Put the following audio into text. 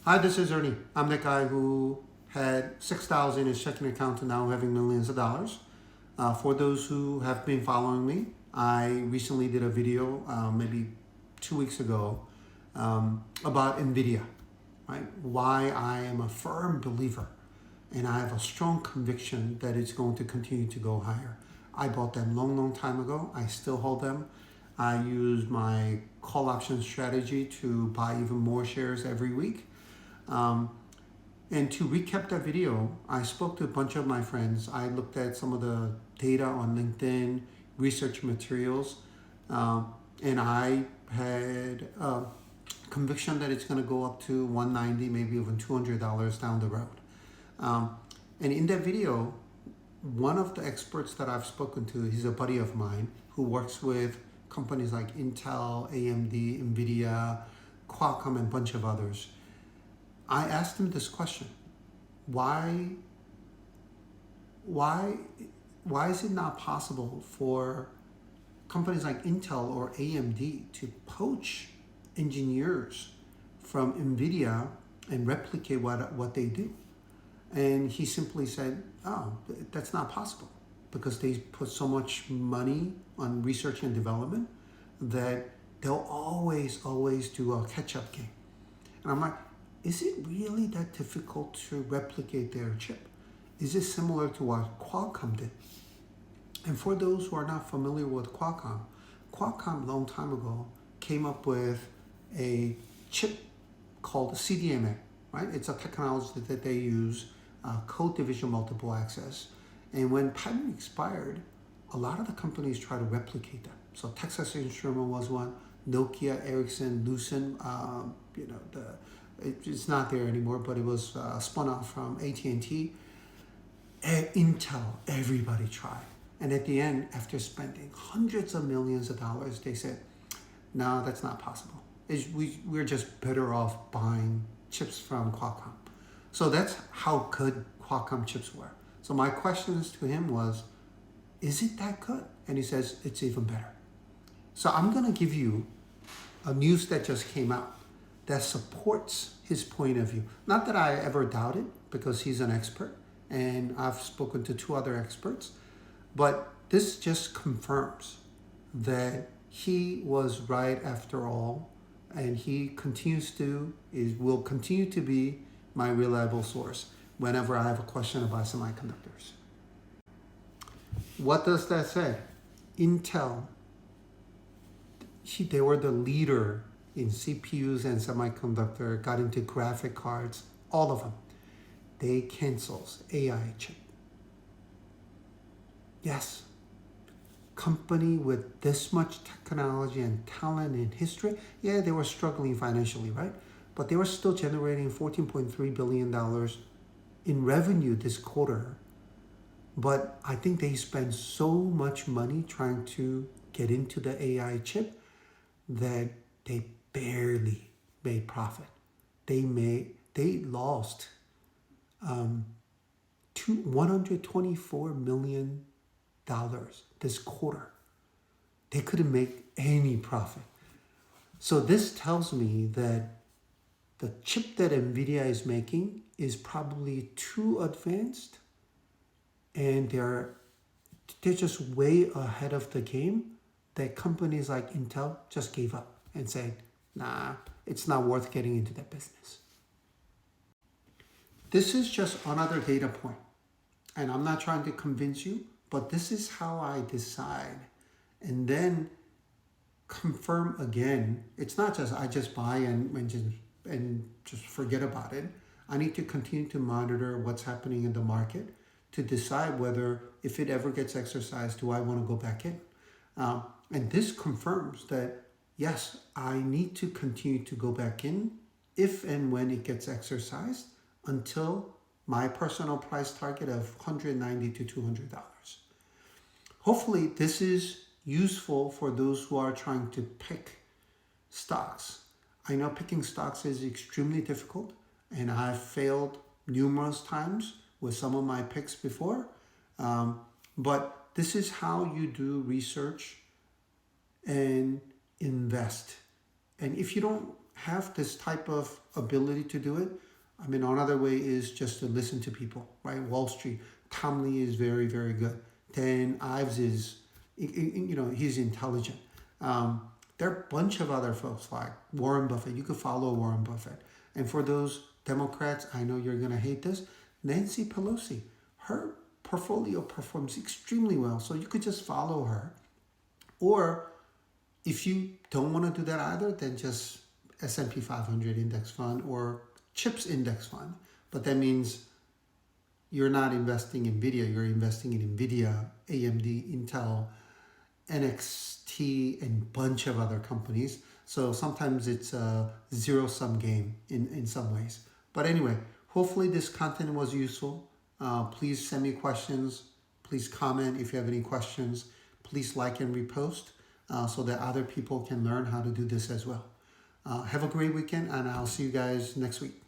Hi, this is Ernie. I'm that guy who had 6,000 in his checking account and now having millions of dollars. For those who have been following me, I recently did a video, maybe 2 weeks ago, about Nvidia, right? Why I am a firm believer and I have a strong conviction that it's going to continue to go higher. I bought them long time ago. I still hold them. I use my call option strategy to buy even more shares every week. And to recap that video, I spoke to a bunch of my friends. I looked at some of the data on LinkedIn, research materials, and I had a conviction that it's going to go up to $190, maybe even $200 down the road. And in that video, one of the experts that I've spoken to, he's a buddy of mine who works with companies like Intel, AMD, Nvidia, Qualcomm, and a bunch of others. I asked him this question: why is it not possible for companies like Intel or AMD to poach engineers from Nvidia and replicate what they do? And he simply said, oh, that's not possible because they put so much money on research and development that they'll always do a catch-up game. And I'm like, is it really that difficult to replicate their chip? Is it similar to what Qualcomm did? And for those who are not familiar with Qualcomm a long time ago came up with a chip called CDMA, right? It's a technology that they use, code division multiple access. And when patent expired, a lot of the companies try to replicate that. So Texas Instruments was one, Nokia, Ericsson, Lucent, it's not there anymore, but it was spun off from AT&T. Intel, everybody tried. And at the end, after spending hundreds of millions of dollars, they said, no, that's not possible. We're just better off buying chips from Qualcomm. So that's how good Qualcomm chips were. So my questions to him was, is it that good? And he says, it's even better. So I'm gonna give you a news that just came out that supports his point of view. Not that I ever doubt it, because he's an expert, and I've spoken to two other experts, but this just confirms that he was right after all, and he will continue to be my reliable source whenever I have a question about semiconductors. What does that say? Intel, they were the leader in CPUs and semiconductor, got into graphic cards, all of them. They cancels AI chip. Yes, company with this much technology and talent in history, yeah, they were struggling financially, right? But they were still generating $14.3 billion in revenue this quarter. But I think they spent so much money trying to get into the AI chip that they barely made profit. They lost $124 million this quarter. They couldn't make any profit. So this tells me that the chip that Nvidia is making is probably too advanced, and they're just way ahead of the game, that companies like Intel just gave up and said, nah, it's not worth getting into that business. This is just another data point, and I'm not trying to convince you, but this is how I decide, and then confirm again. It's not just I just buy and just forget about it. I need to continue to monitor what's happening in the market to decide whether, if it ever gets exercised, do I want to go back in? And this confirms that, yes, I need to continue to go back in if and when it gets exercised until my personal price target of $190 to $200. Hopefully this is useful for those who are trying to pick stocks. I know picking stocks is extremely difficult, and I've failed numerous times with some of my picks before, but this is how you do research and invest. And if you don't have this type of ability to do it, I mean, another way is just to listen to people, right? Wall Street, Tom Lee is very, very good. Dan Ives is, he's intelligent. There are a bunch of other folks like Warren Buffett. You could follow Warren Buffett. And for those Democrats, I know you're going to hate this, Nancy Pelosi, her portfolio performs extremely well. So you could just follow her. Or if you don't want to do that either, then just S&P 500 index fund or chips index fund. But that means you're not investing in Nvidia, you're investing in Nvidia, AMD, Intel, NXT, and bunch of other companies. So sometimes it's a zero-sum game in some ways. But anyway, hopefully this content was useful. Please send me questions. Please comment if you have any questions. Please like and repost so that other people can learn how to do this as well. Have a great weekend, and I'll see you guys next week.